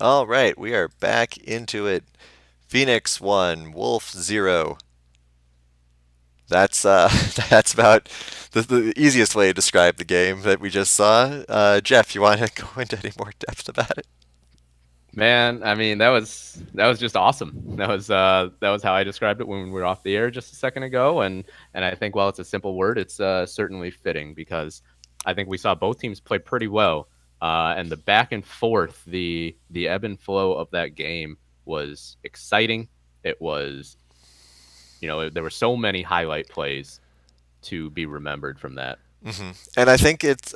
All right, we are back into it. Phoenix 1, Wolf 0. That's that's about the easiest way to describe the game that we just saw. Jeff, you want to go into any more depth about it? Man, I mean that was just awesome. That was how I described it when we were off the air just a second ago, and I think while it's a simple word, it's certainly fitting because I think we saw both teams play pretty well, and the back and forth, the ebb and flow of that game was exciting. It was, there were so many highlight plays to be remembered from that. And I think it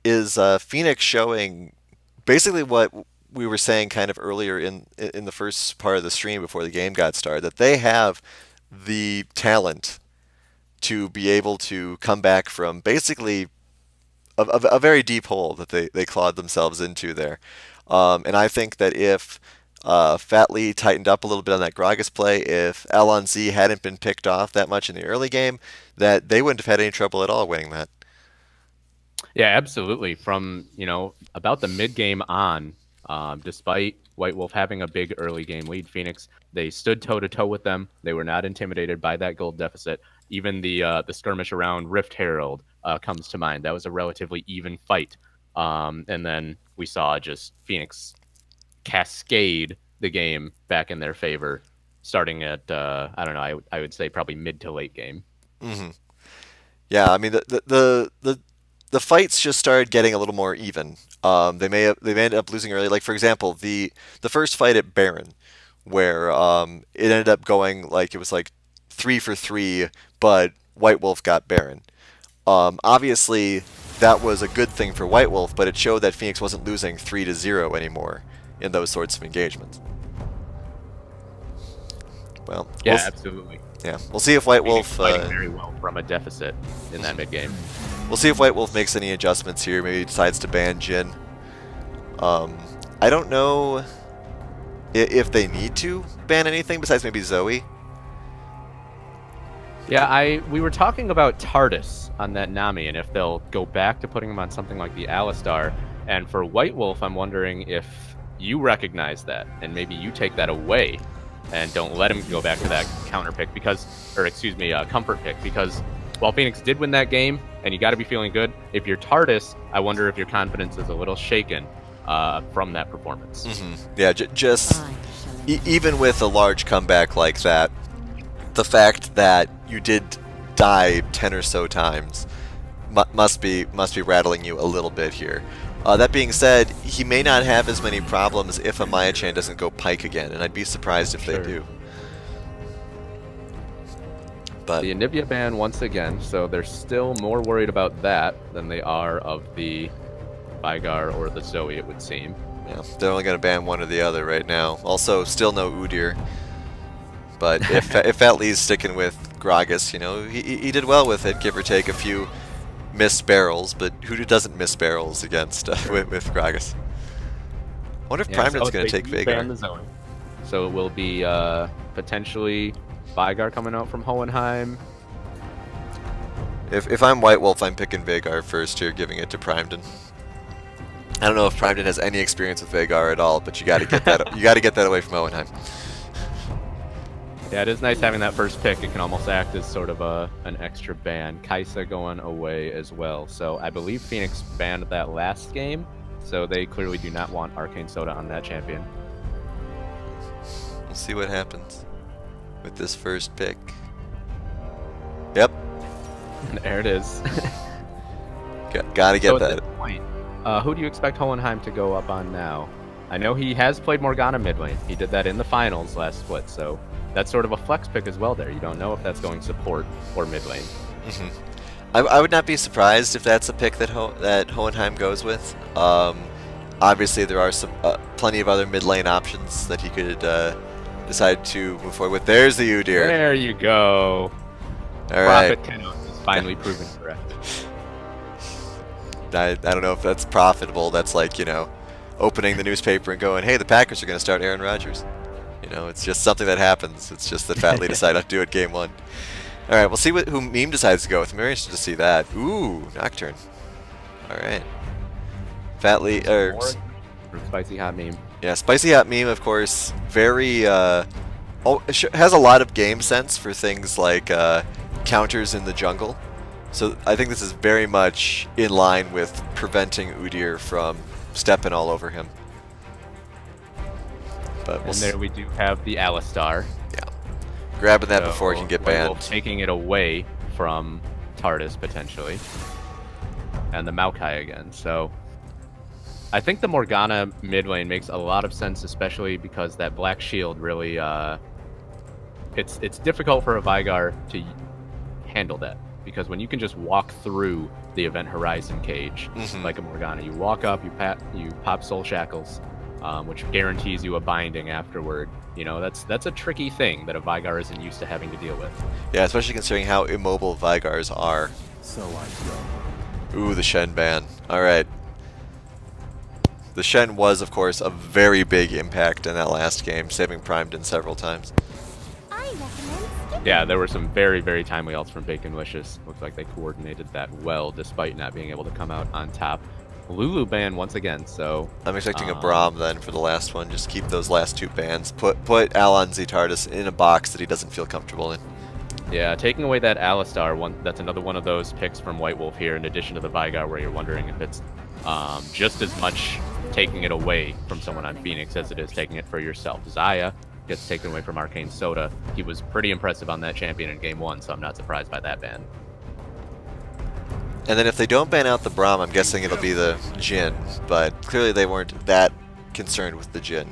is Phoenix showing basically what we were saying kind of earlier in the first part of the stream before the game got started, that they have the talent to be able to come back from basically a very deep hole that they clawed themselves into there. And I think that if Fat Lee tightened up a little bit on that Gragas play, if Alonzi hadn't been picked off that much in the early game, that they wouldn't have had any trouble at all winning that. Yeah, absolutely. From, about the mid game on, despite White Wolf having a big early game lead, Phoenix, they stood toe to toe with them. They were not intimidated by that gold deficit. Even the skirmish around Rift Herald comes to mind. That was a relatively even fight. And then we saw just Phoenix cascade the game back in their favor, starting at, I don't know, I would say probably mid to late game. hmm Yeah, I mean the fights just started getting a little more even. They may end up losing early. Like for example, the first fight at Baron, where it ended up going like it was like 3 for 3, but White Wolf got Baron. Obviously, that was a good thing for White Wolf, but it showed that Phoenix wasn't losing 3-0 anymore in those sorts of engagements. Well, Yeah, absolutely. yeah, we'll see if White Phoenix Wolf fighting very well from a deficit in that mid game. we'll see if White Wolf makes any adjustments here. Maybe decides to ban Jin. Um, I don't know if they need to ban anything besides maybe Zoe. Yeah, I we were talking about TARDIS on that Nami, and if they'll go back to putting him on something like the Alistar. And for White Wolf, I'm wondering if you recognize that, and maybe you take that away, and don't let him go back to that counter pick because, or excuse me, comfort pick because while Phoenix did win that game, and you got to be feeling good, if you're TARDIS, I wonder if your confidence is a little shaken from that performance. Yeah, just even with a large comeback like that, the fact that you did die 10 or so times must be rattling you a little bit here. That being said, he may not have as many problems if a Maya-chan doesn't go Pike again, and I'd be surprised if they Sure. do. But The Anivia ban once again, so they're still more worried about that than they are of the Vigar or the Zoe, it would seem. yeah, they're only going to ban one or the other right now. Also, still no Udyr. But if Fat Lee's sticking with Gragas, he did well with it, give or take a few missed barrels. But who doesn't miss barrels against Sure. with Gragas? I wonder if Yeah, so Primeden's going they to take do ban Vagar. the Zoe. So it will be potentially Vigar coming out from Hohenheim. If I'm White Wolf, I'm picking Vagar first here, giving it to Primeden. I don't know if Primeden has any experience with Vagar at all, but you got to get that you got to get that away from Hohenheim. Yeah, it is nice having that first pick. It can almost act as sort of an extra ban. Kaisa going away as well. So I believe Phoenix banned that last game. So they clearly do not want Arcane Soda on that champion. We'll see what happens with this first pick. Yep, And there it is. got to So get at this that. point, who do you expect Hohenheim to go up on now? I know he has played Morgana mid lane. He did that in the finals last split, so that's sort of a flex pick as well there. You don't know if that's going support or mid lane. hmm I would not be surprised if that's a pick that Hohenheim goes with. Obviously, there are some plenty of other mid lane options that he could decide to move forward with. There's the Udyr. There you go. All right. Prophet Kenos is finally proven correct. I don't know if that's profitable. That's like, opening the newspaper and going, hey, the Packers are going to start Aaron Rodgers. It's just something that happens. It's just that Fatley decided not to do it game one. All right, we'll see who Meme decides to go with. I'm very interested to see that. Ooh, Nocturne. All right. Fatley, More spicy hot meme. Yeah, Spicy Hot Meme, of course, very has a lot of game sense for things like counters in the jungle. So I think this is very much in line with preventing Udyr from stepping all over him. But And there we do have the Alistar. yeah, grabbing that before it can So get White Wolf banned. taking it away from Tardis potentially, and the Maokai again. So I think the Morgana mid lane makes a lot of sense, especially because that Black Shield really it's difficult for a Vigar to handle that, because when you can just walk through the Event Horizon cage like a Morgana, you walk up, you pop Soul Shackles, which guarantees you a binding afterward. You know, that's a tricky thing that a Vigar isn't used to having to deal with. Yeah, especially considering how immobile Vigars are. So I go. Ooh, the Shen ban. All right. The Shen was, of course, a very big impact in that last game, saving Primeton several times. I recommend skipping. Yeah, there were some very, very timely ults from Bacon Wishes. Looks like they coordinated that well, despite not being able to come out on top. Lulu ban once again, so I'm expecting a Braum then for the last one. Just keep those last two bans. Put Alon Ztardis in a box that he doesn't feel comfortable in. yeah, taking away that Alistar one, that's another one of those picks from White Wolf here, in addition to the Vigar, where you're wondering if it's just as much taking it away from someone on Phoenix as it is taking it for yourself. Zaya gets taken away from Arcane Soda. He was pretty impressive on that champion in game one, so I'm not surprised by that ban. And then if they don't ban out the Braum, I'm guessing it'll be the Jhin. But clearly they weren't that concerned with the Jhin.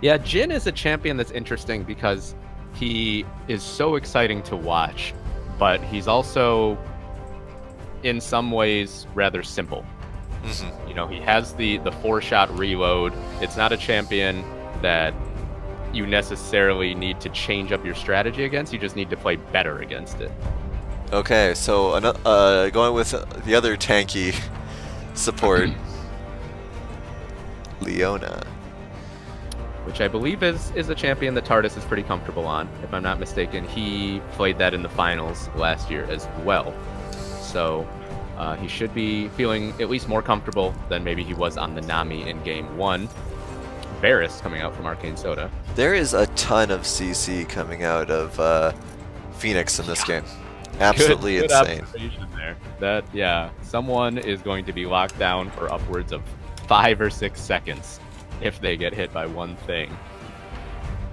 Yeah, Jhin is a champion that's interesting because he is so exciting to watch, but he's also, in some ways, rather simple. You know, he has the 4-shot reload. It's not a champion that you necessarily need to change up your strategy against. You just need to play better against it. Okay, so going with the other tanky support, Leona. Which I believe is a champion that Tardis is pretty comfortable on. If I'm not mistaken, he played that in the finals last year as well. So he should be feeling at least more comfortable than maybe he was on the Nami in game one. Varus coming out from Arcane Soda. There is a ton of CC coming out of Phoenix in this game. Absolutely Good insane. observation there. That, yeah, someone is going to be locked down for upwards of 5 or 6 seconds if they get hit by one thing.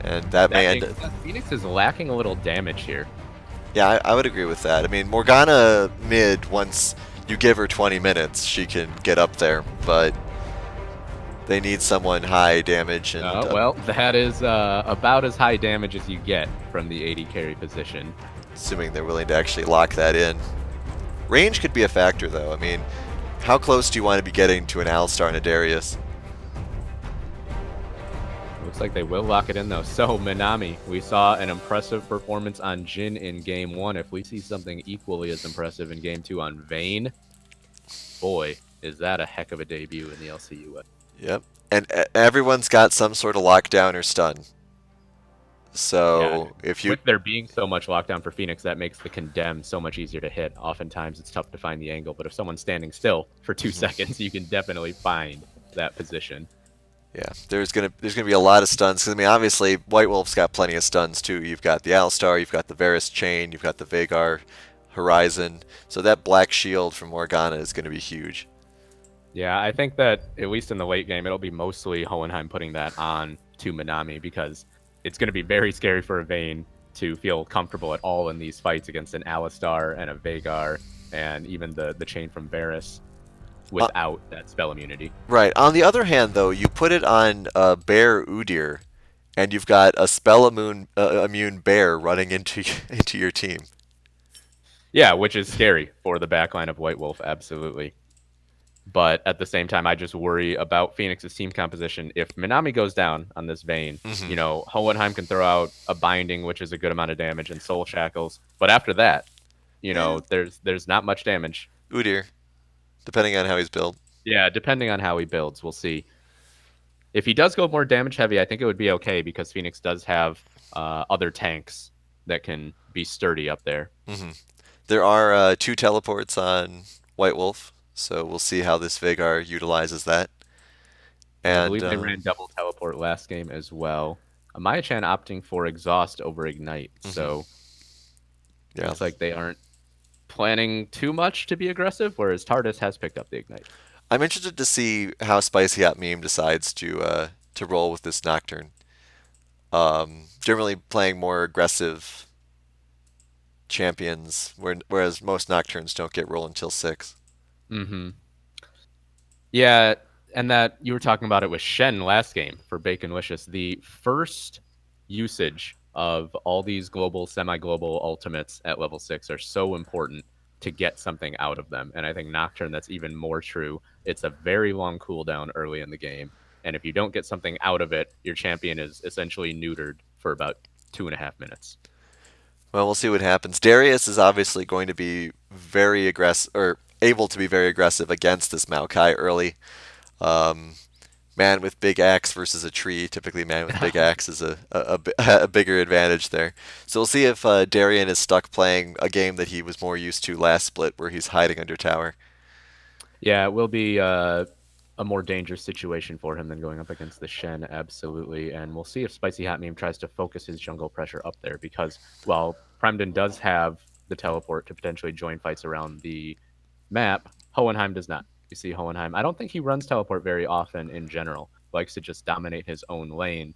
And that may end. Phoenix is lacking a little damage here. Yeah, I would agree with that. I mean, Morgana mid, once you give her 20 minutes, she can get up there, but they need someone high damage. And Well, that is about as high damage as you get from the AD carry position. assuming they're willing to actually lock that in. Range could be a factor, though. I mean, how close do you want to be getting to an Alistar and a Darius? Looks like they will lock it in, though. So, Minami, we saw an impressive performance on Jhin in Game 1. If we see something equally as impressive in Game 2 on Vayne, boy, is that a heck of a debut in the LCUS. Yep. And everyone's got some sort of lockdown or stun. So if you With there being so much lockdown for Phoenix, that makes the Condemn so much easier to hit. Oftentimes, it's tough to find the angle, but if someone's standing still for 2 seconds, you can definitely find that position. Yeah, there's gonna be a lot of stuns. 'Cause, I mean, obviously, White Wolf's got plenty of stuns too. You've got the Alistar, you've got the Varus chain, you've got the Vagar Horizon. So that Black Shield from Morgana is going to be huge. Yeah, I think that, at least in the late game, it'll be mostly Hohenheim putting that on to Minami, because it's going to be very scary for a Vayne to feel comfortable at all in these fights against an Alistar and a Vagar and even the chain from Varus without that spell immunity. Right. On the other hand, though, you put it on Bear Udyr, and you've got a spell immune Bear running into into your team. Yeah, which is scary for the backline of White Wolf, absolutely. But at the same time, I just worry about Phoenix's team composition. If Minami goes down on this Vayne, you know, Hohenheim can throw out a binding, which is a good amount of damage, and soul shackles. But after that, you know, there's not much damage. Udyr, depending on how he's built. Yeah, depending on how he builds, we'll see. If he does go more damage heavy, I think it would be okay, because Phoenix does have other tanks that can be sturdy up there. There are 2 teleports on White Wolf, so we'll see how this Vagar utilizes that. I And believe they ran double teleport last game as well. Maya-chan opting for exhaust over ignite, so yeah, looks like they aren't planning too much to be aggressive, whereas TARDIS has picked up the ignite. I'm interested to see how Spicy Hot Meme decides to roll with this Nocturne. Generally playing more aggressive champions, whereas most Nocturnes don't get roll until 6. Mm-hmm. Yeah, and that you were talking about it with Shen last game for Bacon Wishes. The first usage of all these global, semi-global ultimates at level 6 are so important to get something out of them. And I think Nocturne, that's even more true. It's a very long cooldown early in the game. And if you don't get something out of it, your champion is essentially neutered for about 2.5 minutes. Well, we'll see what happens. Darius is obviously going to be very aggressive, or able to be very aggressive against this Maokai early. Man with big axe versus a tree. Typically, man with big axe is a bigger advantage there. So we'll see if Darian is stuck playing a game that he was more used to last split, where he's hiding under tower. Yeah, it will be a more dangerous situation for him than going up against the Shen, absolutely. And we'll see if Spicy Hot Meme tries to focus his jungle pressure up there, because while Premden does have the teleport to potentially join fights around the map, Hohenheim does not. You see Hohenheim, I don't think he runs teleport very often in general, likes to just dominate his own lane.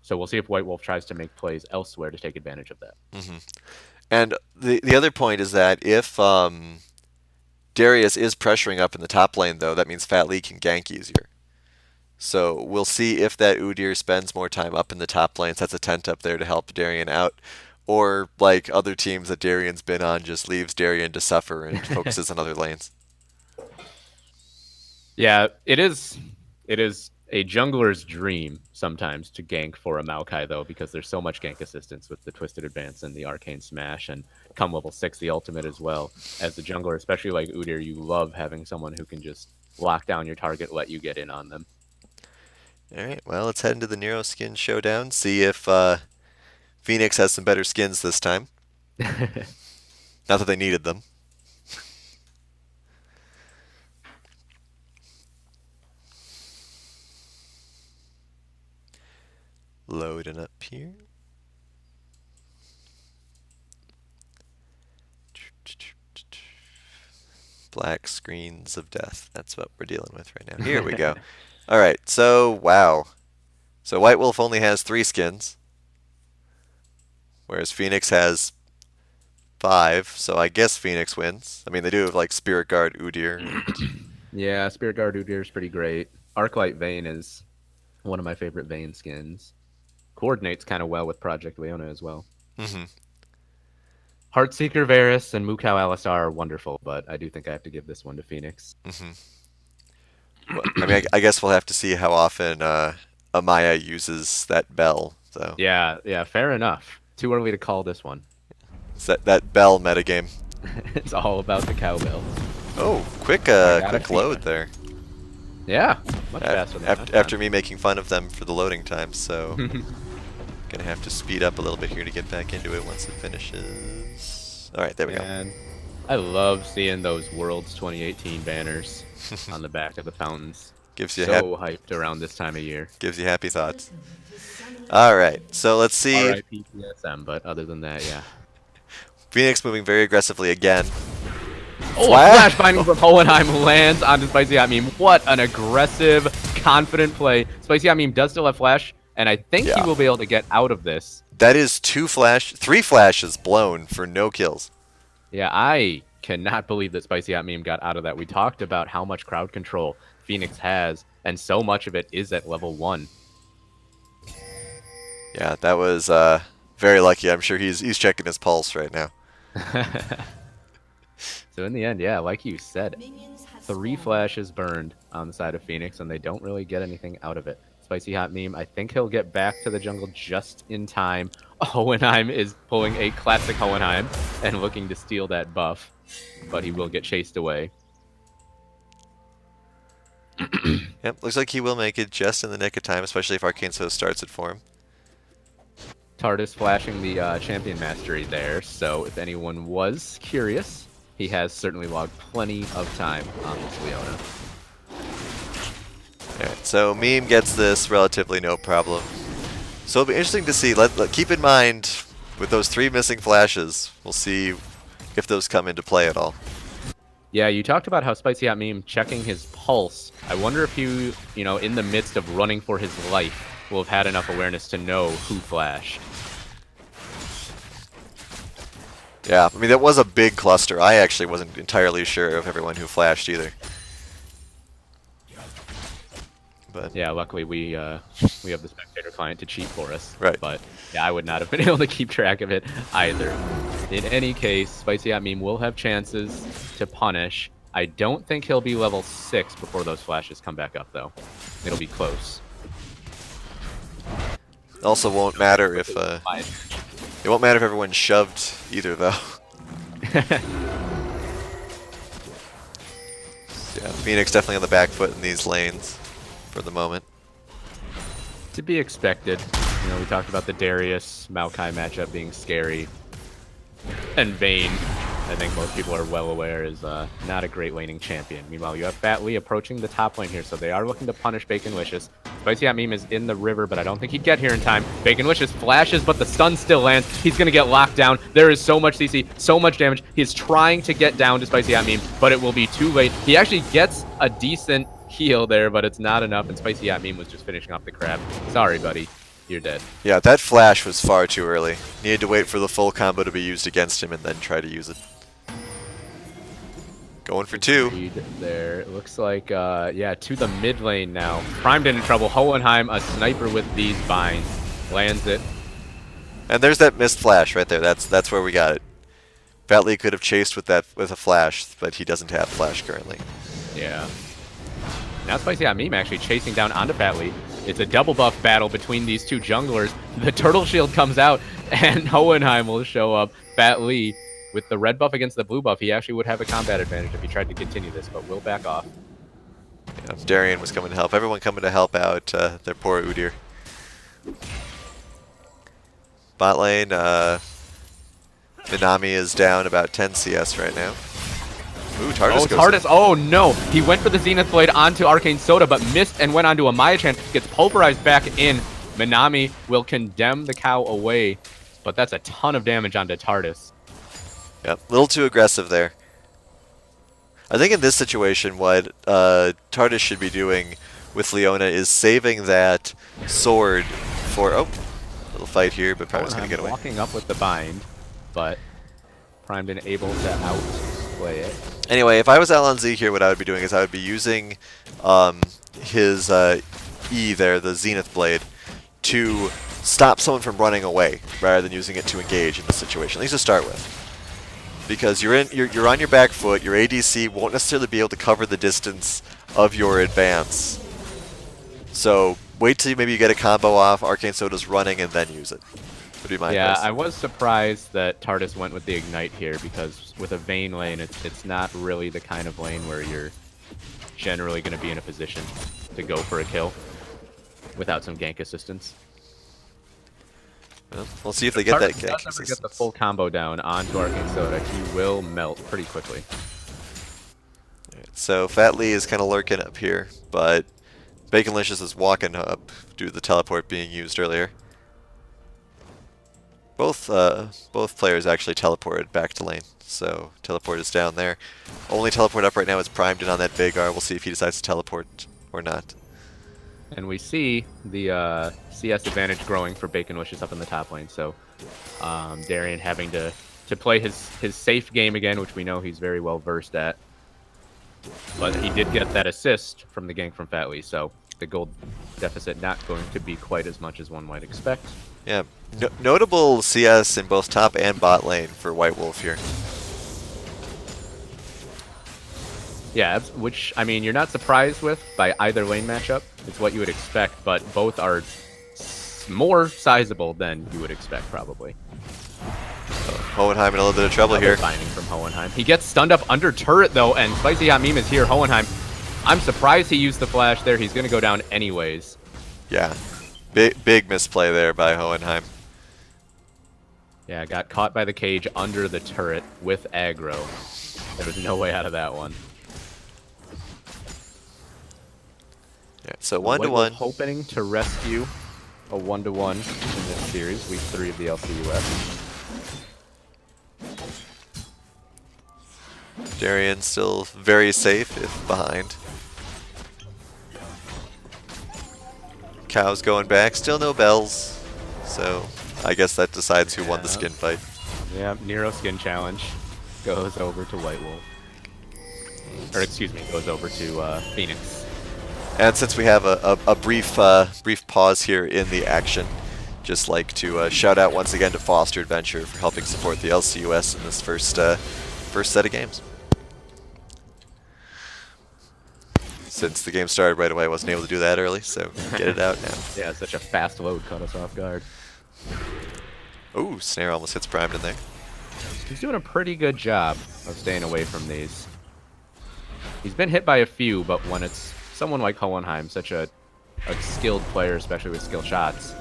So we'll see if White Wolf tries to make plays elsewhere to take advantage of that. Mm-hmm. And the other point is that if Darius is pressuring up in the top lane, though, that means Fat Lee can gank easier. So we'll see if that Udyr spends more time up in the top lane, sets a tent up there to help Darien out, or like other teams that Darien's been on, just leaves Darien to suffer and focuses on other lanes. Yeah, it is a jungler's dream sometimes to gank for a Maokai, though, because there's so much gank assistance with the Twisted Advance and the Arcane Smash, and come level 6, the ultimate as well. As the jungler, especially like Udyr, you love having someone who can just lock down your target, let you get in on them. All right, well, let's head into the Nero Skin Showdown, see if Phoenix has some better skins this time. Not that they needed them. Loading up here. Black screens of death. That's what we're dealing with right now. Here we go. All right, so wow. So White Wolf only has 3 skins, whereas Phoenix has 5. So I guess Phoenix wins. I mean, they do have like Spirit Guard, Udyr. Yeah, Spirit Guard Udyr is pretty great. Arclight Vayne is one of my favorite Vayne skins. Coordinates kind of well with Project Leona as well. Mm-hmm. Heartseeker Varus and Mukau Alistar are wonderful, but I do think I have to give this one to Phoenix. Mm-hmm. Well, I mean, I guess we'll have to see how often Amaya uses that bell. So Yeah, fair enough. Too early to call this one. it's that bell metagame. It's all about the cowbell. Oh, quick load there. Yeah, much faster than After me making fun of them for the loading time, so gonna have to speed up a little bit here to get back into it once it finishes. All right, there we go. I love seeing those Worlds 2018 banners on the back of the fountains. Gives you so hyped around this time of year. Gives you happy thoughts. All right, so let's see. R.I.P. PSM, but other than that, yeah. Phoenix moving very aggressively again. Oh, flash binding from Hohenheim lands onto Spicy Hot Meme. What an aggressive, confident play. Spicy Hot Meme does still have flash, and I think he will be able to get out of this. That is 3 flashes blown for no kills. Yeah, I cannot believe that Spicy Hot Meme got out of that. We talked about how much crowd control Phoenix has, and so much of it is at level 1. Yeah, that was very lucky. I'm sure he's checking his pulse right now. So in the end, yeah, like you said, 3 flashes burned on the side of Phoenix, and they don't really get anything out of it. Spicy Hot Meme, I think he'll get back to the jungle just in time. Hohenheim is pulling a classic Hohenheim and looking to steal that buff, but he will get chased away. Yep, looks like he will make it just in the nick of time, especially if Arcane Soul starts it for him. TARDIS flashing the Champion Mastery there, so if anyone was curious, he has certainly logged plenty of time on this Leona. Alright, So Meme gets this relatively no problem. So it'll be interesting to see. Keep in mind, with those 3 missing flashes, we'll see if those come into play at all. Yeah, you talked about how Spicy Hot Meme checking his pulse. I wonder if he, in the midst of running for his life, will have had enough awareness to know who flashed. Yeah, I mean, that was a big cluster. I actually wasn't entirely sure of everyone who flashed either. But Yeah, luckily we have the spectator client to cheat for us. Right. But yeah, I would not have been able to keep track of it either. In any case, Spicy Hot Meme will have chances to punish. I don't think he'll be level 6 before those flashes come back up, though. It'll be close. also won't matter if it won't matter if everyone's shoved either, though. Yeah, Phoenix definitely on the back foot in these lanes for the moment. To be expected. We talked about the Darius Maokai matchup being scary. And Vayne, I think most people are well aware, is not a great laning champion. Meanwhile, you have Fat Lee approaching the top lane here, so they are looking to punish Baconlicious. Spicy Hot Meme is in the river, but I don't think he'd get here in time. Baconlicious flashes, but the stun still lands. He's going to get locked down. There is so much CC, so much damage. He's trying to get down to Spicy Hot Meme, but it will be too late. He actually gets a decent heal there, but it's not enough, and Spicy Hot Meme was just finishing off the crab. Sorry, buddy. You're dead. Yeah, that flash was far too early. Needed to wait for the full combo to be used against him and then try to use it. Going for 2. There. It looks like, yeah, to the mid lane now. Primed in trouble. Hohenheim, a sniper with these binds. Lands it. And there's that missed flash right there. That's where we got it. Fat Lee could have chased with a flash, but he doesn't have flash currently. Yeah. Now Spicy Hot Meme actually chasing down onto Fat Lee. It's a double buff battle between these two junglers. The turtle shield comes out, and Hohenheim will show up. Fat Lee, with the red buff against the blue buff, he actually would have a combat advantage if he tried to continue this, but will back off. Yeah, Darian was coming to help. Everyone coming to help out their poor Udyr. Bot lane, Minami is down about 10 CS right now. Ooh, Tardis goes Tardis. in. Oh, no. He went for the Zenith Blade onto Arcane Soda, but missed and went onto a Maya-Chan. Gets pulverized back in. Minami will condemn the cow away, but that's a ton of damage onto Tardis. Yep, a little too aggressive there. I think in this situation, what Tardis should be doing with Leona is saving that sword for... Oh, little fight here, but probably going to get away. Walking up with the bind, but Primed and able to outplay it. Anyway, if I was Alonzi here, what I would be doing is I would be using his E there, the Zenith Blade, to stop someone from running away, rather than using it to engage in the situation, at least to start with. Because you're on your back foot, your ADC won't necessarily be able to cover the distance of your advance. So wait till maybe you get a combo off, Arcane Soda's running, and then use it. Would be my advice. I was surprised that Tardis went with the Ignite here, because with a Vayne lane, it's not really the kind of lane where you're generally going to be in a position to go for a kill without some gank assistance. Well, we'll see if they get that gank Tardis doesn't get the full combo down onto Arcane Soda. He will melt pretty quickly. Right, so Fat Lee is kind of lurking up here, but Baconlicious is walking up due to the teleport being used earlier. Both players actually teleported back to lane, so teleport is down there. Only teleport up right now is Primed in on that Vagar. We'll see if he decides to teleport or not. And we see the CS advantage growing for Baconlicious up in the top lane. So Darian having to play his safe game again, which we know he's very well versed at. But he did get that assist from the gank from Fat Lee, so the gold deficit not going to be quite as much as one might expect. Yeah, notable CS in both top and bot lane for White Wolf here. Yeah, which, I mean, you're not surprised with by either lane matchup. It's what you would expect, but both are more sizable than you would expect, probably. Hohenheim in a little bit of trouble here. Binding from Hohenheim. He gets stunned up under turret, though, and Spicy Hot Meme is here. Hohenheim, I'm surprised he used the flash there. He's going to go down anyways. Yeah, big misplay there by Hohenheim. Yeah, got caught by the cage under the turret with aggro. There was no way out of that one. Yeah, so White 1-1. Wolf hoping to rescue a 1-1 in this series, week 3 of the LCUS. Darien still very safe if behind. Cow's going back, still no bells. So I guess that decides who won the skin fight. Yeah, Nero Skin Challenge goes over to White Wolf. Or excuse me, goes over to Phoenix. And since we have a brief pause here in the action, just like to shout out once again to Foster Adventure for helping support the LCUS in this first set of games. Since the game started right away, I wasn't able to do that early, so get it out now. Yeah, such a fast load caught us off guard. Ooh, Snare almost hits primed in there. He's doing a pretty good job of staying away from these. He's been hit by a few, but when it's someone like Hohenheim, such a skilled player, especially with skill shots,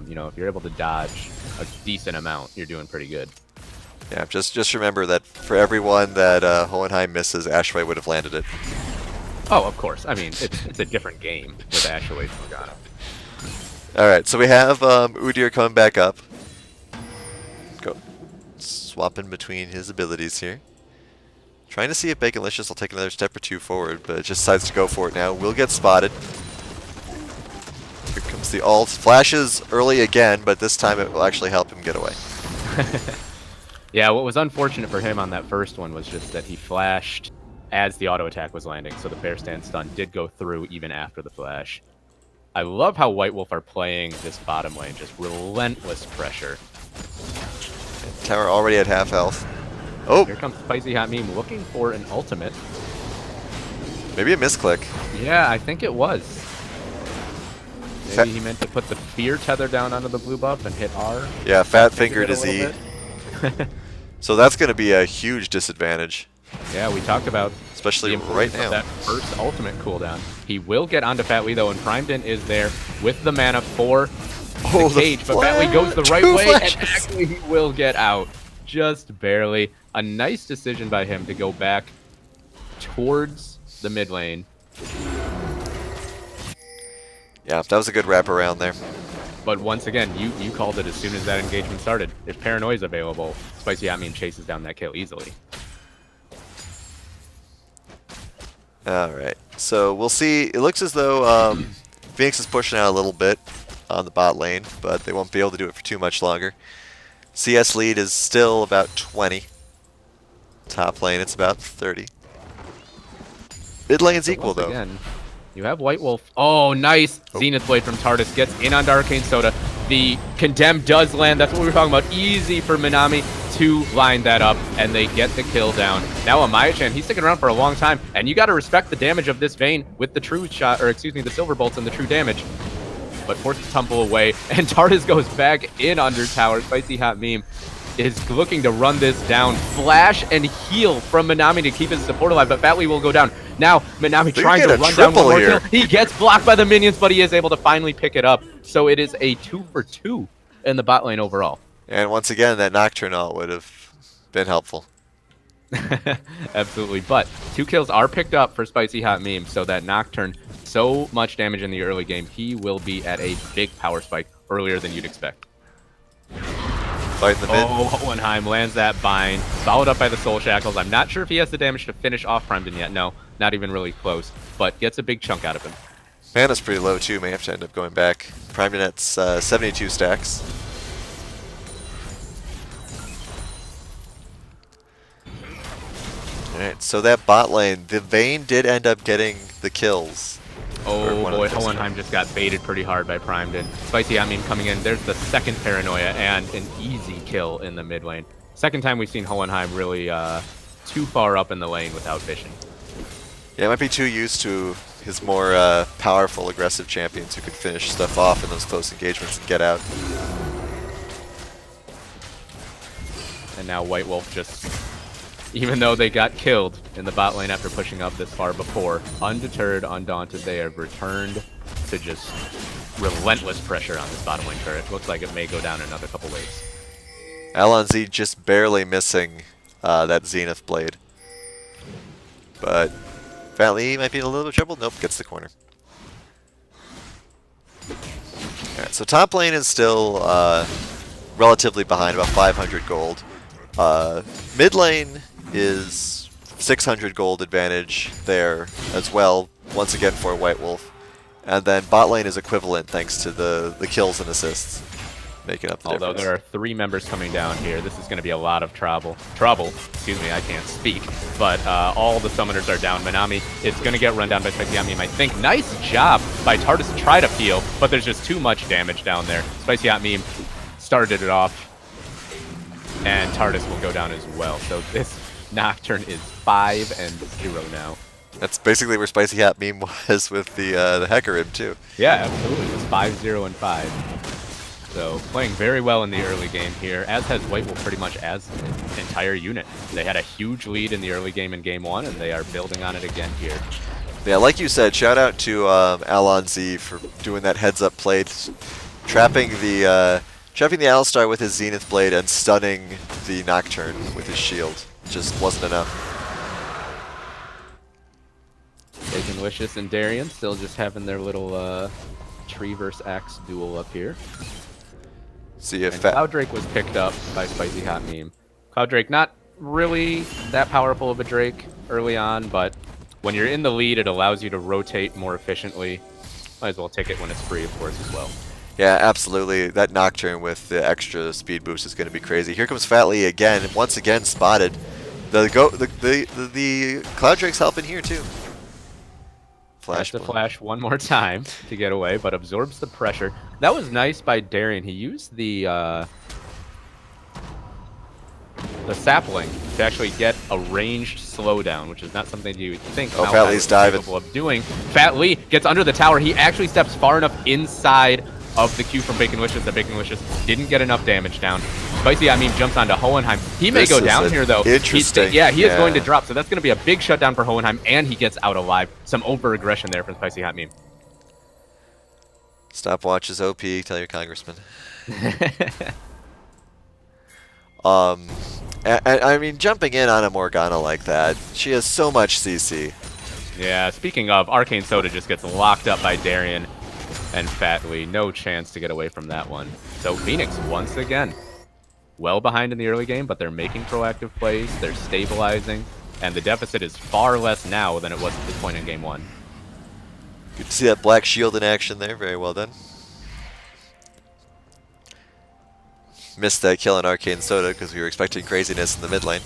you know, if you're able to dodge a decent amount, you're doing pretty good. Yeah, just remember that for everyone that Hohenheim misses, Ashway would have landed it. Oh, of course. I mean, it's a different game with Ashaway Morgana. Alright, so we have Udyr coming back up. Go swapping between his abilities here. Trying to see if Baconlicious will take another step or two forward, but it just decides to go for it now. Will get spotted. Here comes the ult. Flashes early again, but this time it will actually help him get away. Yeah, what was unfortunate for him on that first one was just that he flashed as the auto attack was landing, so the bear stand stun did go through even after the flash. I love how White Wolf are playing this bottom lane, just relentless pressure. And Tower already at half health. Oh! Here comes Spicy Hot Meme looking for an ultimate. Maybe a misclick. Yeah, I think it was. Maybe he meant to put the fear tether down onto the blue buff and hit R. Yeah, fat finger to Z. So that's going to be a huge disadvantage. Yeah, we talked about especially the right now. Of that first ultimate cooldown. He will get onto Fatly though, and Primedent is there with the mana for the cage, but Fatly goes the right way, and actually he will get out. Just barely. A nice decision by him to go back towards the mid lane. Yeah, that was a good wraparound there. But once again, you called it as soon as that engagement started. If Paranoia is available, Spicy Hot Meme chases down that kill easily. Alright, so we'll see. It looks as though Phoenix is pushing out a little bit on the bot lane, but they won't be able to do it for too much longer. CS lead is still about 20. Top lane, it's about 30. Mid lane's equal, though. Again, you have White Wolf. Oh, nice! Zenith Blade from Tardis gets in onto Arcane Soda. The Condemn does land. That's what we were talking about. Easy for Minami to line that up, and they get the kill down. Now Amaya-chan, he's sticking around for a long time, and you got to respect the damage of this Vayne with the true shot, or excuse me, the Silver Bolts and the true damage. But forced to tumble away, and Tardis goes back in under tower. Spicy Hot Meme is looking to run this down. Flash and heal from Minami to keep his support alive, but Fatly will go down. Now, Minami trying to run down one more kill. He gets blocked by the minions, but he is able to finally pick it up. So it is a 2-for-2 in the bot lane overall. And once again, that Nocturne ult would have been helpful. Absolutely. But 2 kills are picked up for Spicy Hot Meme, so that Nocturne, so much damage in the early game, he will be at a big power spike earlier than you'd expect. Fight in the mid. Oh, Hohenheim lands that bind, followed up by the Soul Shackles. I'm not sure if he has the damage to finish off Primedent yet. No, not even really close, but gets a big chunk out of him. Mana's pretty low too, may have to end up going back. Primedent's 72 stacks. Alright, so that bot lane, the Vayne did end up getting the kills. Oh boy, Hohenheim just got baited pretty hard by Primedent. Spicy Hot Meme coming in. There's the second Paranoia and an easy kill in the mid lane. Second time we've seen Hohenheim really too far up in the lane without vision. Yeah, might be too used to his more powerful, aggressive champions who could finish stuff off in those close engagements and get out. And now White Wolf just, even though they got killed in the bot lane after pushing up this far before, undeterred, undaunted, they have returned to just relentless pressure on this bottom lane turret. Looks like it may go down another couple waves. Alonzi just barely missing that Zenith Blade. But Fatly might be in a little bit of trouble. Nope, gets the corner. So top lane is still relatively behind, about 500 gold. Mid lane is 600 gold advantage there as well, once again for White Wolf. And then bot lane is equivalent thanks to the kills and assists, making up the Although difference. there are 3 members coming down here, this is going to be a lot of trouble. Excuse me, I can't speak. But all the summoners are down. Minami is going to get run down by Spicy Hot Meme, I think. Nice job by Tardis to try to peel, but there's just too much damage down there. Spicy Hot Meme started it off, and Tardis will go down as well. So this Nocturne is 5-0 now. That's basically where Spicy Hat Meme was with the Hecarim too. Yeah, absolutely. It was 5-0 and 5. So playing very well in the early game here, as has White Wolf pretty much as an entire unit. They had a huge lead in the early game in Game 1, and they are building on it again here. Yeah, like you said, shout out to Alon Z for doing that heads-up play, trapping the Alistar with his Zenith Blade and stunning the Nocturne with his shield. Just wasn't enough. Baconlicious and Darien still just having their little tree versus axe duel up here. See if Clouddrake was picked up by Spicy Hot Meme. Clouddrake not really that powerful of a Drake early on, but when you're in the lead, it allows you to rotate more efficiently. Might as well take it when it's free, of course, as well. Yeah, absolutely. That Nocturne with the extra speed boost is going to be crazy. Here comes Fatly again, once again spotted. The Clouddrake's helping here too. Flash the flash one more time to get away, but absorbs the pressure. That was nice by Darien. He used the sapling to actually get a ranged slowdown, which is not something you would think Fat Lee's diving. capable of doing. Fat Lee gets under the tower. He actually steps far enough inside of the Q from Baconlicious that Baconlicious didn't get enough damage down. Spicy, I mean, jumps onto Hohenheim. He may go down here, though. Interesting. He is going to drop, so that's going to be a big shutdown for Hohenheim, and he gets out alive. Some over-aggression there from Spicy Hot Meme. Stopwatch is OP, tell your congressman. I mean, jumping in on a Morgana like that, she has so much CC. Yeah, speaking of, Arcane Soda just gets locked up by Darien and Fat Lee. No chance to get away from that one. So Phoenix, once again, well behind in the early game, but they're making proactive plays, they're stabilizing, and the deficit is far less now than it was at this point in Game 1. Good to see that black shield in action there. Very well done. Missed that kill on Arcane Soda because we were expecting craziness in the mid lane.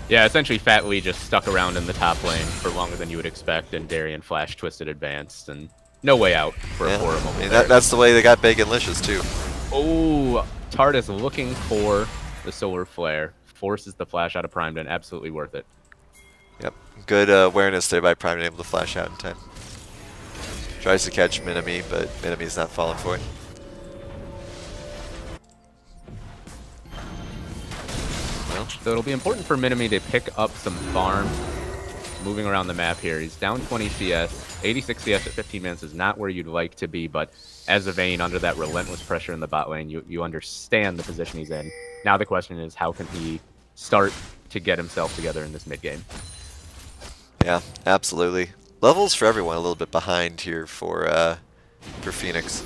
Yeah, essentially Fat Lee just stuck around in the top lane for longer than you would expect, and Darien flash twisted advanced, and no way out for a horror moment. I mean, that's the way they got Baconlicious too. Oh, Tardis looking for the Solar Flare. Forces the flash out of Primeden. Absolutely worth it. Yep. Good awareness there by Prime, able to flash out in time. Tries to catch Minami, but Minami's not falling for it. Well, so it'll be important for Minami to pick up some farm moving around the map here. He's down 20 CS. 86 CS at 15 minutes is not where you'd like to be, but as a Vayne under that relentless pressure in the bot lane, you understand the position he's in. Now the question is, how can he start to get himself together in this mid game? Yeah, absolutely. Levels for everyone a little bit behind here for Phoenix.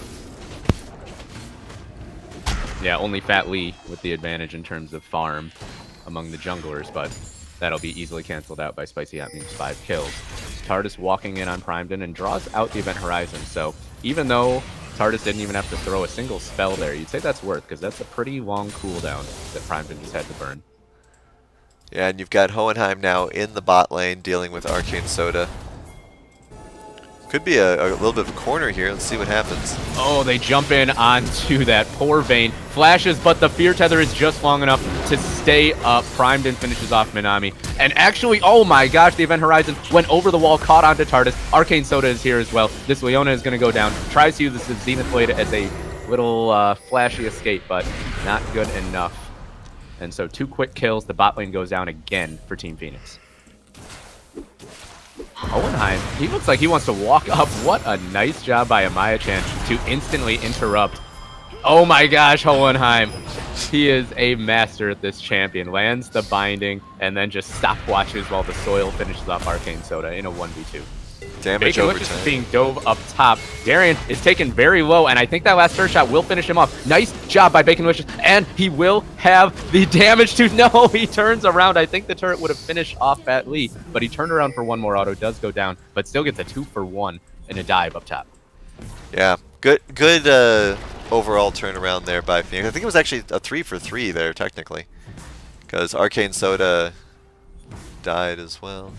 Yeah, only Fat Lee with the advantage in terms of farm among the junglers, but that'll be easily canceled out by Spicy Hot Meme's 5 kills. Tardis walking in on Primeden and draws out the Event Horizon, so even though Tardis didn't even have to throw a single spell there, you'd say that's worth, because that's a pretty long cooldown that Primeden just had to burn. Yeah, and you've got Hohenheim now in the bot lane dealing with Arcane Soda. Could be a little bit of a corner here. Let's see what happens. Oh, they jump in onto that poor Vayne. Flashes, but the Fear Tether is just long enough to stay up. Primeden finishes off Minami. And actually, oh my gosh, the Event Horizon went over the wall, caught onto Tardis. Arcane Soda is here as well. This Leona is going to go down. Tries to use this Zenith Blade as a little flashy escape, but not good enough. And so 2 quick kills. The bot lane goes down again for Team Phoenix. Hohenheim, he looks like he wants to walk up. What a nice job by Amaya-chan to instantly interrupt. Oh my gosh, Hohenheim. He is a master at this champion. Lands the binding and then just stopwatches while the soil finishes off Arcane Soda in a 1v2. Damage Bacon over Witches is time. being dove up top. Darian is taken very low, and I think that last turret shot will finish him off. Nice job by Bacon Witches, and he will have the damage to... No, he turns around. I think the turret would have finished off at Lee, but he turned around for one more. Auto does go down, but still gets a 2-for-1 and a dive up top. Yeah, good overall turnaround there by Phoenix. I think it was actually a 3-for-3 there, technically. Because Arcane Soda died as well.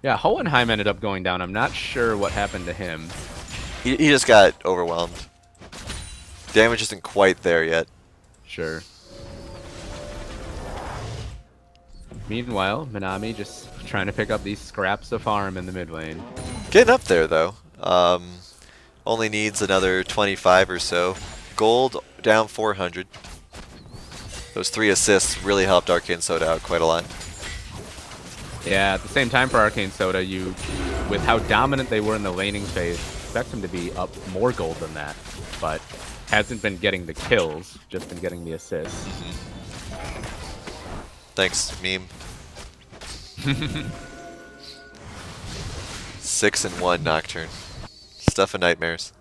Yeah, Hohenheim ended up going down. I'm not sure what happened to him. He just got overwhelmed. Damage isn't quite there yet. Sure. Meanwhile, Minami just trying to pick up these scraps of farm in the mid lane. Getting up there, though. Only needs another 25 or so. Gold down 400. Those 3 assists really helped Arcane Soda out quite a lot. Yeah, at the same time for Arcane Soda, with how dominant they were in the laning phase, expect them to be up more gold than that, but hasn't been getting the kills, just been getting the assists. Thanks, meme. 6-1 Nocturne. Stuff of nightmares.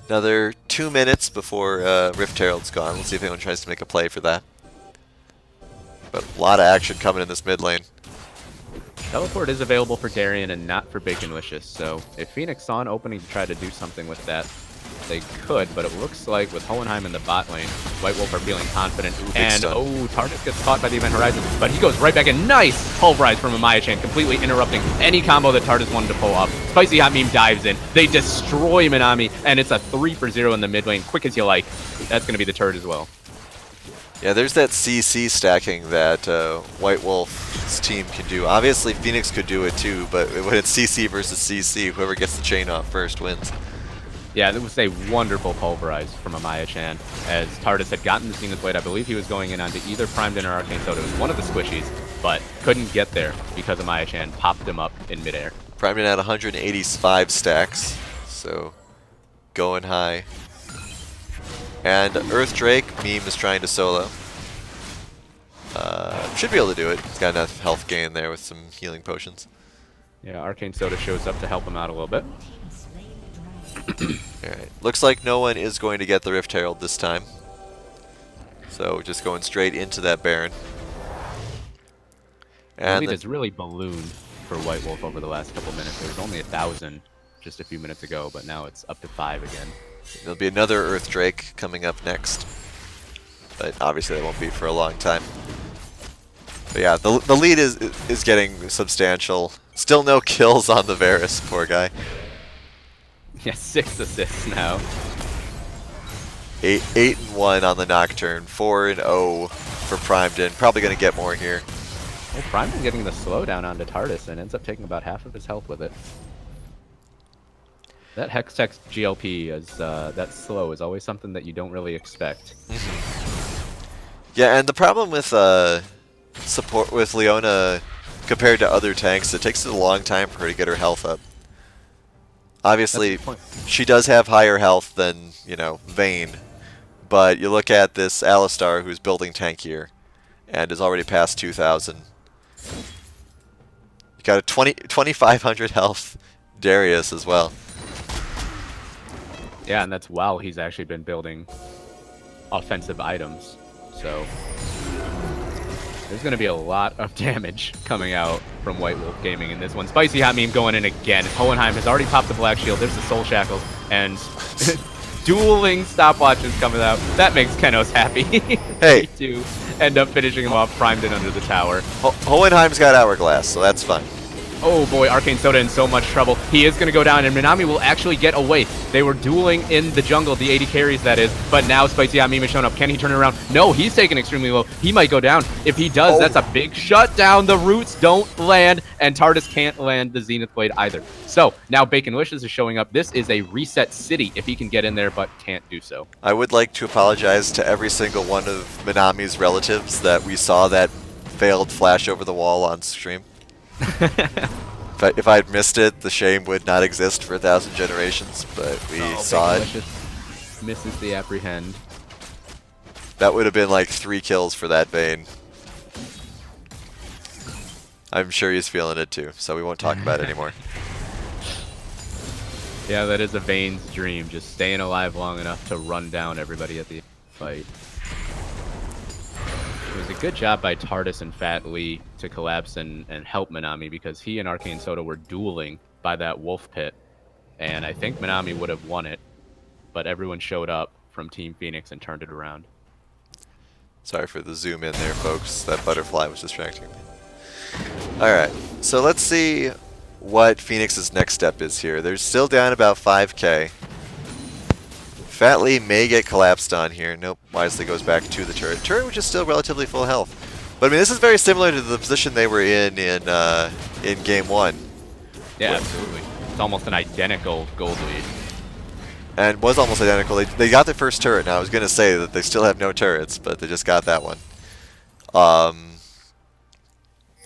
Another 2 minutes before Rift Herald's gone. We'll see if anyone tries to make a play for that. But a lot of action coming in this mid lane. Teleport is available for Darian and not for Bacon Wishes, so if Phoenix saw an opening to try to do something with that, they could, but it looks like with Hohenheim in the bot lane, White Wolf are feeling confident. And, Tardis gets caught by the Event Horizon, but he goes right back in. Nice pulverize from Amaya-chan, completely interrupting any combo that Tardis wanted to pull off. Spicy Hot Meme dives in. They destroy Minami, and it's a 3-for-0 in the mid lane. Quick as you like. That's going to be the turret as well. Yeah, there's that CC stacking that White Wolf's team can do. Obviously, Phoenix could do it too, but when it's CC versus CC, whoever gets the chain off first wins. Yeah, it was a wonderful pulverize from Amaya-chan, as Tardis had gotten the Zenith Blade. I believe he was going in onto either Primed In or Arcane Soda. It was one of the squishies, but couldn't get there because Amaya-chan popped him up in midair. Primed In at 185 stacks, so going high. And Earth Drake, Meme is trying to solo. Should be able to do it. He's got enough health gain there with some healing potions. Yeah, Arcane Soda shows up to help him out a little bit. Alright, looks like no one is going to get the Rift Herald this time. So just going straight into that Baron. And And has really ballooned for White Wolf over the last couple minutes. There was only 1,000 just a few minutes ago, but now it's up to 5 again. there'll be another Earth Drake coming up next. But obviously that won't be for a long time. But yeah, the lead is getting substantial. Still no kills on the Varus, poor guy. Yeah, 6 assists now. 8-1 on the Nocturne, 4-0 for Primed In. Probably going to get more here. Well, Primed is getting the slowdown onto Tardis and ends up taking about half of his health with it. That Hextech GLP is that slow is always something that you don't really expect. Yeah, and the problem with support with Leona compared to other tanks, it takes a long time for her to get her health up. Obviously, she does have higher health than, you know, Vayne, but you look at this Alistar who's building tankier and is already past 2,000. You got a 2,500 health Darius as well. Yeah, and that's while he's actually been building offensive items. So there's going to be a lot of damage coming out from White Wolf Gaming in this one. Spicy Hot Meme going in again. Hohenheim has already popped the Black Shield. There's the Soul Shackles. And dueling stopwatches coming out. That makes Kenos happy. Hey. To end up finishing him off primed in under the tower. Hohenheim's got Hourglass, so that's fine. Oh boy, Arcane Soda in so much trouble. He is going to go down, and Minami will actually get away. They were dueling in the jungle, the 80 carries that is, but now Spicy Hot Meme has shown up. Can he turn it around? No, he's taken extremely low. He might go down. If he does, that's a big shutdown. The roots don't land, and Tardis can't land the Zenith Blade either. So now Bacon Wishes is showing up. This is a reset city if he can get in there, but can't do so. I would like to apologize to every single one of Minami's relatives that we saw that failed flash over the wall on stream. If I'd missed it, the shame would not exist for 1,000 generations, but we saw it. Misses the apprehend. That would have been like 3 kills for that Vayne. I'm sure he's feeling it too, so we won't talk about it anymore. Yeah, that is a Vayne's dream, just staying alive long enough to run down everybody at the end of the fight. It was a good job by Tardis and Fat Lee to collapse and help Minami, because he and Arcane Soda were dueling by that wolf pit. And I think Minami would have won it, but everyone showed up from Team Phoenix and turned it around. Sorry for the zoom in there, folks. That butterfly was distracting me. Alright, so let's see what Phoenix's next step is here. They're still down about 5k. Fat Lee may get collapsed on here. Nope, wisely goes back to the turret. Turret, which is still relatively full health. But I mean, this is very similar to the position they were in game 1. Yeah, absolutely. It's almost an identical gold lead. And was almost identical. They got their first turret. Now I was going to say that they still have no turrets, but they just got that one.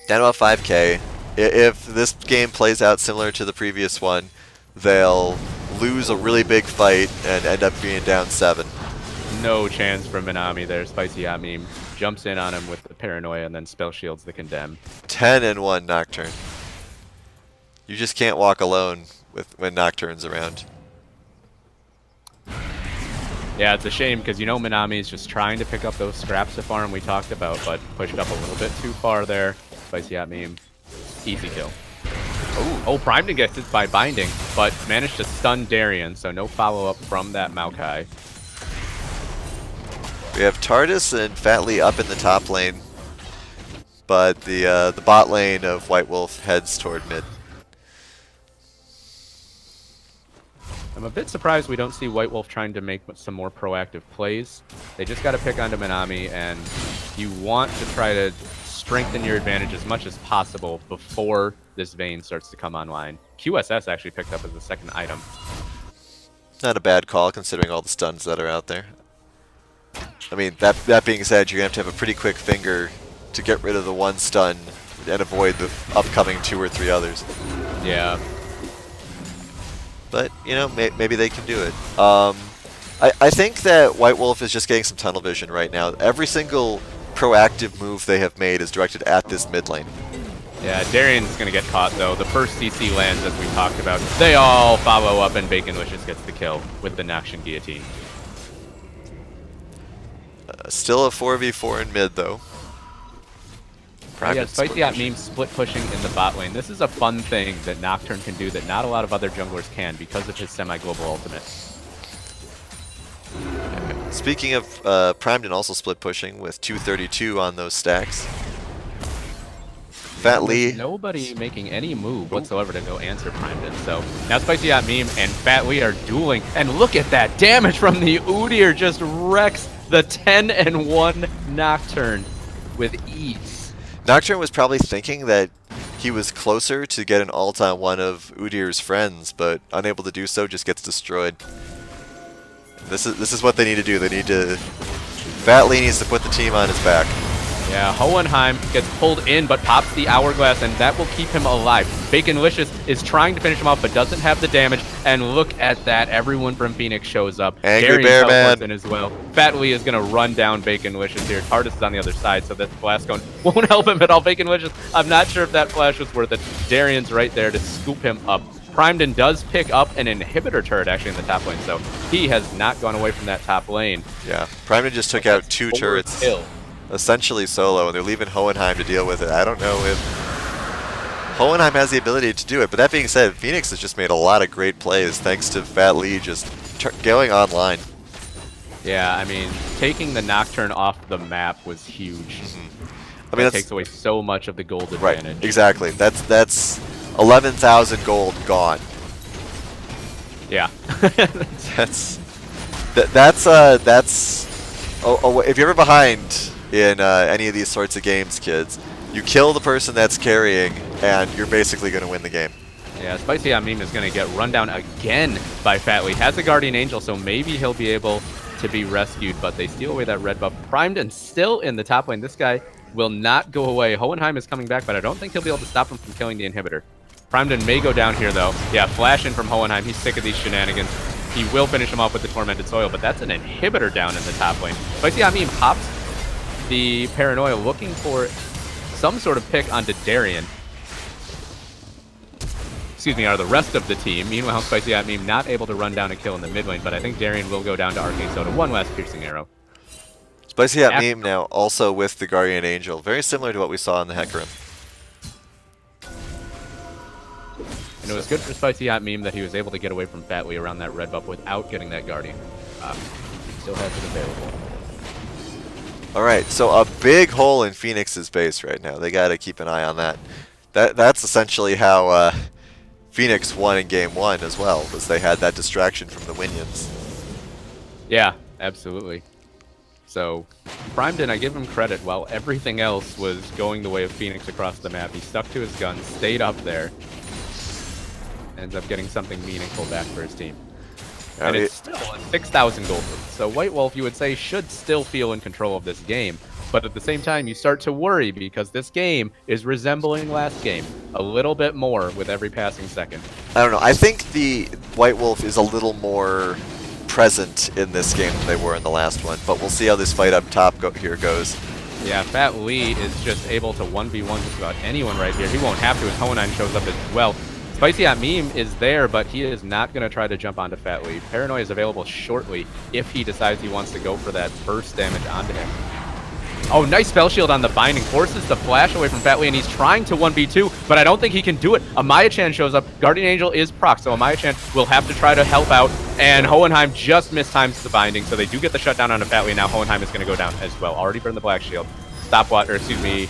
Down about 5k. If this game plays out similar to the previous one, they'll lose a really big fight and end up being down 7. No chance for Minami there. Spicy Hot Meme jumps in on him with the Paranoia and then spell shields the Condemn. 10 and 1 Nocturne. You just can't walk alone when Nocturne's around. Yeah, it's a shame because you know Minami is just trying to pick up those scraps of farm we talked about, but pushed up a little bit too far there. Spicy Hot Meme. Easy kill. Oh, Prime gets it by binding, but managed to stun Darien, so no follow-up from that Maokai. We have Tardis and Fat Lee up in the top lane, but the bot lane of White Wolf heads toward mid. I'm a bit surprised we don't see White Wolf trying to make some more proactive plays. They just got to pick onto Minami, and you want to try to strengthen your advantage as much as possible before this Vayne starts to come online. QSS actually picked up as the second item. Not a bad call considering all the stuns that are out there. I mean, that being said, you're going to have a pretty quick finger to get rid of the one stun and avoid the upcoming 2 or 3 others. Yeah. But, you know, maybe they can do it. I think that White Wolf is just getting some tunnel vision right now. Every single proactive move they have made is directed at this mid lane. Yeah, Darien's going to get caught, though. The first CC lands, as we talked about. They all follow up, and Baconlicious gets the kill with the Noxian Guillotine. Still a 4v4 in mid, though. Yeah, Spicy Hot Meme split pushing in the bot lane. This is a fun thing that Nocturne can do that not a lot of other junglers can because of his semi-global ultimate. Speaking of Primedon also split pushing with 232 on those stacks. Fat Lee. Nobody making any move whatsoever to go answer Primedon. So now Spicy Hot Meme and Fat Lee are dueling. And look at that damage from the Udyr, just wrecks the 10 and 1 Nocturne with ease. Nocturne was probably thinking that he was closer to get an ult on one of Udyr's friends, but unable to do so, just gets destroyed. This is what they need to do. They need to... Fat Lee needs to put the team on his back. Yeah, Hohenheim gets pulled in, but pops the Hourglass, and that will keep him alive. Baconlicious is trying to finish him off, but doesn't have the damage. And look at that. Everyone from Phoenix shows up. Angry Bear Man. In as well. Fat Lee is going to run down Baconlicious here. Tardis is on the other side, so that Flash Cone won't help him at all. Baconlicious, I'm not sure if that flash was worth it. Darien's right there to scoop him up. Primedon does pick up an inhibitor turret actually in the top lane, so he has not gone away from that top lane. Yeah, Primedon just took out 2 turrets. Essentially solo, and they're leaving Hohenheim to deal with it. I don't know if Hohenheim has the ability to do it, but that being said, Phoenix has just made a lot of great plays thanks to Fat Lee just going online. Yeah, I mean, taking the Nocturne off the map was huge. I mean, that takes away so much of the gold advantage. Right, exactly. That's 11,000 gold gone. Yeah. If you're ever behind in any of these sorts of games, kids, you kill the person that's carrying, and you're basically going to win the game. Yeah, Spicy Hot Meme is going to get run down again by Fat Lee. Has a Guardian Angel, so maybe he'll be able to be rescued, but they steal away that red buff. Primedon still in the top lane. This guy will not go away. Hohenheim is coming back, but I don't think he'll be able to stop him from killing the inhibitor. Primedon may go down here, though. Yeah, flash in from Hohenheim. He's sick of these shenanigans. He will finish him off with the Tormented Soil, but that's an inhibitor down in the top lane. Spicy Hot Meme pops the Paranoia looking for some sort of pick onto Darien. are the rest of the team. Meanwhile, Spicy Hot Meme not able to run down a kill in the mid lane, but I think Darian will go down to Arcane Soda. One last piercing arrow. Spicy Hat Meme now also with the Guardian Angel. Very similar to what we saw in the Hecarim. And it was good for Spicy Hot Meme that he was able to get away from Fatly around that red buff without getting that Guardian. Still has it available. Alright, so a big hole in Phoenix's base right now. They got to keep an eye on that. That's essentially how Phoenix won in Game 1 as well, was they had that distraction from the Winions. Yeah, absolutely. So, Primedon, I give him credit. While everything else was going the way of Phoenix across the map, he stuck to his guns, stayed up there, ends up getting something meaningful back for his team. And it's still a 6,000 gold lead. So White Wolf, you would say, should still feel in control of this game. But at the same time, you start to worry because this game is resembling last game a little bit more with every passing second. I don't know. I think the White Wolf is a little more present in this game than they were in the last one. But we'll see how this fight up top here goes. Yeah, Fat Lee is just able to 1v1 just about anyone right here. He won't have to as Hohenheim shows up as well. Spicy Hot Meme is there, but he is not going to try to jump onto Fat Lee. Paranoia is available shortly if he decides he wants to go for that burst damage onto him. Oh, nice spell shield on the binding. Forces the flash away from Fat Lee, and he's trying to 1v2, but I don't think he can do it. Amaya-chan shows up. Guardian Angel is proc, so Amaya-chan will have to try to help out, and Hohenheim just mistimes the binding, so they do get the shutdown onto Fat Lee. Now Hohenheim is going to go down as well. Already burned the black shield. Stopwatch, or excuse me,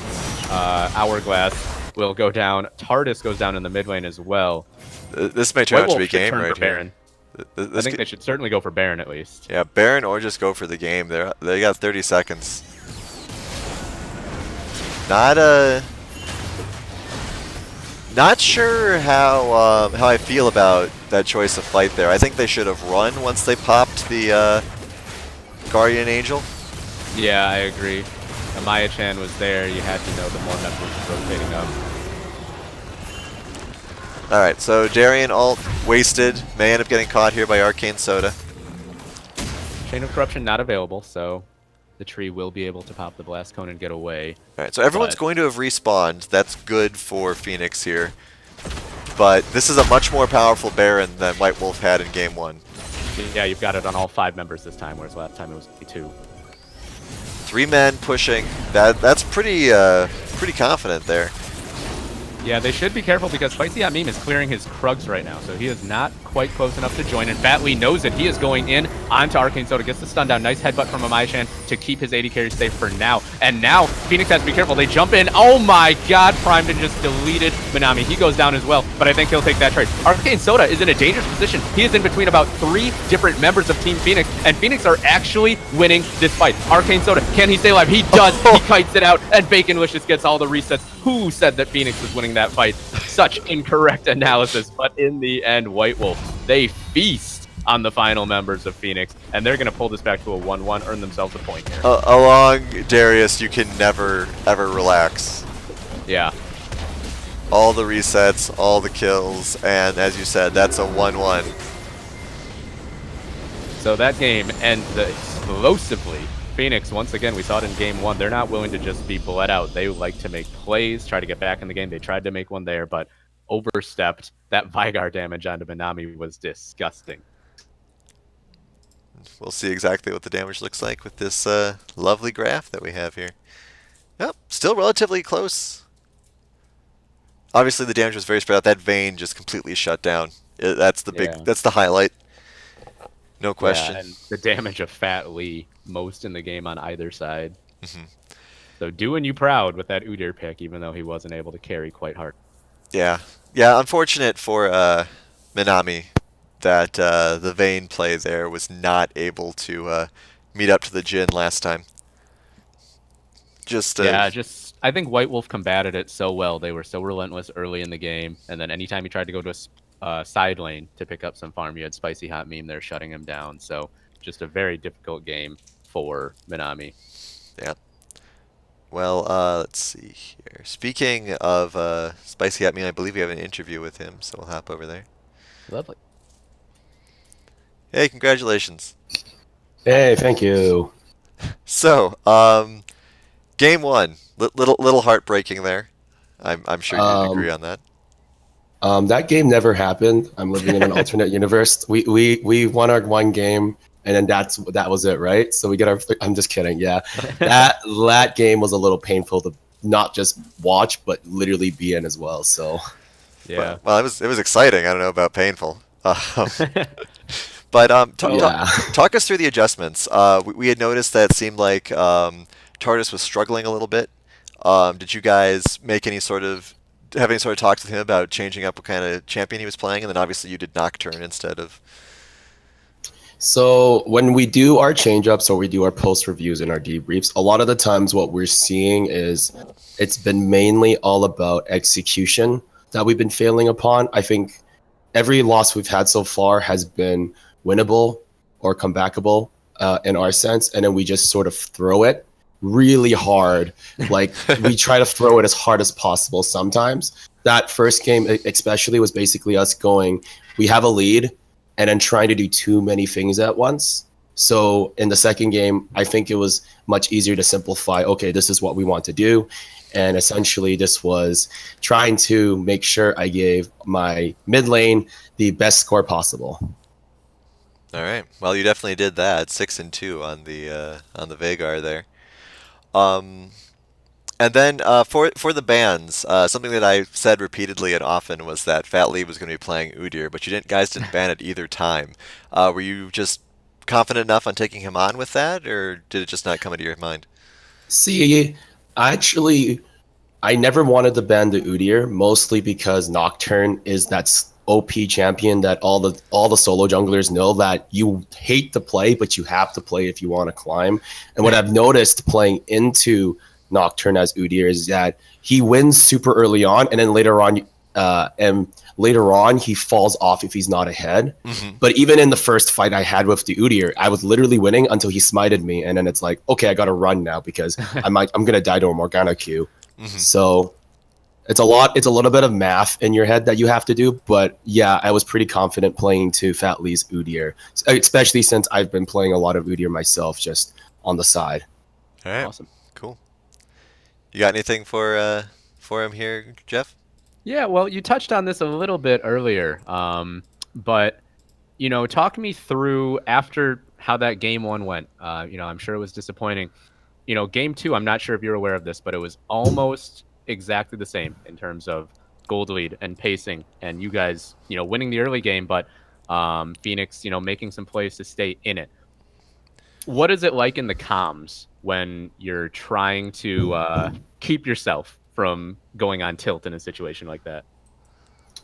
Hourglass will go down. TARDIS goes down in the mid lane as well. This may turn out to be game right here. Baron. I think they should certainly go for Baron at least. Yeah, Baron or just go for the game. They got 30 seconds. Not sure how I feel about that choice of fight there. I think they should have run once they popped the Guardian Angel. Yeah, I agree. Amaya-chan was there. You had to know the more members rotating up. Alright, so Darian ult wasted. May end up getting caught here by Arcane Soda. Chain of Corruption not available, so the tree will be able to pop the Blast Cone and get away. Alright, so everyone's going to have respawned. That's good for Phoenix here. But this is a much more powerful Baron than White Wolf had in Game 1. Yeah, you've got it on all 5 members this time, whereas last time it was 2. 3 men pushing. That's pretty confident there. Yeah, they should be careful because Spicy Hot Meme is clearing his Krugs right now, so he is not quite close enough to join. And Fat Lee knows it. He is going in onto Arcane Soda, gets the stun down. Nice headbutt from Amaya-chan to keep his AD carry safe for now. And now Phoenix has to be careful. They jump in. Oh my god, Primedon just deleted Minami. He goes down as well, but I think he'll take that trade. Arcane Soda is in a dangerous position. He is in between about 3 different members of Team Phoenix, and Phoenix are actually winning this fight. Arcane Soda, can he stay alive? He does. He kites it out, and Baconlicious gets all the resets. Who said that Phoenix was winning that fight? Such incorrect analysis, but in the end, White Wolf, they feast on the final members of Phoenix, and they're going to pull this back to a 1-1, earn themselves a point here. Along Darius, you can never, ever relax. Yeah. All the resets, all the kills, and as you said, that's a 1-1. So that game ends explosively. Phoenix, once again, we saw it in Game 1. They're not willing to just be bled out. They like to make plays, try to get back in the game. They tried to make one there, but overstepped. That Vygar damage onto Minami was disgusting. We'll see exactly what the damage looks like with this lovely graph that we have here. Yep, still relatively close. Obviously, the damage was very spread out. That vein just completely shut down. That's the highlight. No question. Yeah, and the damage of Fat Lee, most in the game on either side. So doing you proud with that Udyr pick, even though he wasn't able to carry quite hard. Yeah. Yeah, unfortunate for Minami that the Vayne play there was not able to meet up to the Jhin last time. I think White Wolf combated it so well. They were so relentless early in the game, and then anytime he tried to go to a side lane to pick up some farm, you had Spicy Hot Meme there shutting him down. So just a very difficult game for Minami. Yeah. Well, let's see here. Speaking of Spicy Hot Meme, I believe we have an interview with him, so we'll hop over there. Lovely. Hey, congratulations. Hey, thank you. So, Game 1, little heartbreaking there. I'm sure you'd agree on that. That game never happened. I'm living in an alternate universe. We won our one game, and then that was it, right? So we get our. I'm just kidding. Yeah, that game was a little painful to not just watch, but literally be in as well. So Yeah. Well, it was exciting. I don't know about painful. But Well, yeah. talk us through the adjustments. We had noticed that it seemed like Tardis was struggling a little bit. Did you guys make any sort of have any sort of talks with him about changing up what kind of champion he was playing? And then obviously you did Nocturne instead of. So when we do our change ups or we do our post reviews and our debriefs, a lot of the times what we're seeing is it's been mainly all about execution that we've been failing upon. I think every loss we've had so far has been winnable or comebackable in our sense, and then we just sort of throw it really hard. Like we try to throw it as hard as possible sometimes. That first game, especially, was basically us going, we have a lead, and then trying to do too many things at once. So in the second game, I think it was much easier to simplify. Okay, this is what we want to do. And essentially, this was trying to make sure I gave my mid lane the best score possible. All right. Well, you definitely did that. 6-2 on the Vagar there. Um, and then for the bans, something that I said repeatedly and often was that Fat Lee was going to be playing Udyr, but you didn't ban it either time. Were you just confident enough on taking him on with that, or did it just not come into your mind? See, actually, I never wanted to ban the Udyr, mostly because Nocturne is that OP champion that all the solo junglers know that you hate to play, but you have to play if you want to climb. And what I've noticed playing into Nocturne as Udyr is that he wins super early on, and then later on he falls off if he's not ahead. Hmm. But even in the first fight I had with the Udyr, I was literally winning until he smited me, and then it's like, okay, I gotta run now because I'm gonna die to a Morgana Q. Hmm. So it's a little bit of math in your head that you have to do, but yeah, I was pretty confident playing to Fat Lee's Udyr, especially since I've been playing a lot of Udyr myself just on the side. All right. awesome. Cool. You got anything for him here, Jeff? Yeah, well, you touched on this a little bit earlier, but talk me through after how that game one went. I'm sure it was disappointing. Game two, I'm not sure if you're aware of this, but it was almost exactly the same in terms of gold lead and pacing, and you guys, winning the early game, but Phoenix, making some plays to stay in it. What is it like in the comms when you're trying to keep yourself from going on tilt in a situation like that?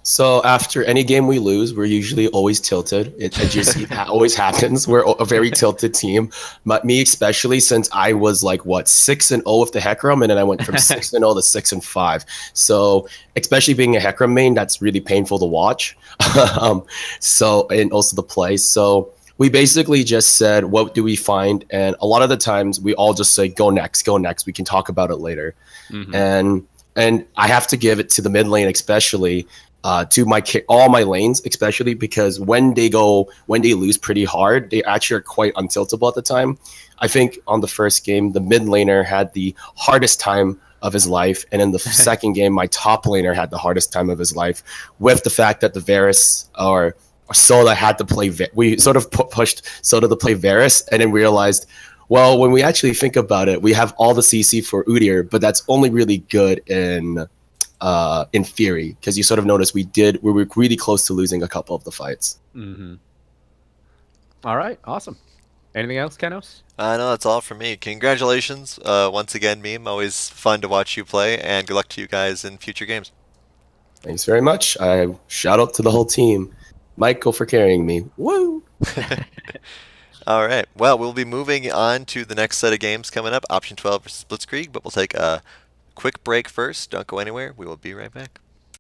So after any game we lose, we're usually always tilted. It just always happens. We're a very tilted team. But me especially, since I was like 6-0 with the Hecarim, and then I went from 6-0 to 6-5. So especially being a Hecarim main, that's really painful to watch. And also the play. So we basically just said, what do we find? And a lot of the times we all just say, go next, go next. We can talk about it later. Mm-hmm. And I have to give it to the mid lane, especially to all my lanes, especially because when they lose pretty hard, they actually are quite untiltable at the time. I think on the first game, the mid laner had the hardest time of his life, and in the second game, my top laner had the hardest time of his life, with the fact that the Varus or Soda had to play. We sort of pushed Soda to play Varus, and then realized, well, when we actually think about it, we have all the CC for Udyr, but that's only really good in theory, because you sort of notice we were really close to losing a couple of the fights. Mm-hmm. All right, awesome. Anything else, Kenos? No, that's all from me. Congratulations once again, Meme. Always fun to watch you play, and good luck to you guys in future games. Thanks very much. I shout out to the whole team. Michael for carrying me. Woo! All right. Well, we'll be moving on to the next set of games coming up, Option 12 versus Blitzkrieg, but we'll take a quick break first. Don't go anywhere. We will be right back.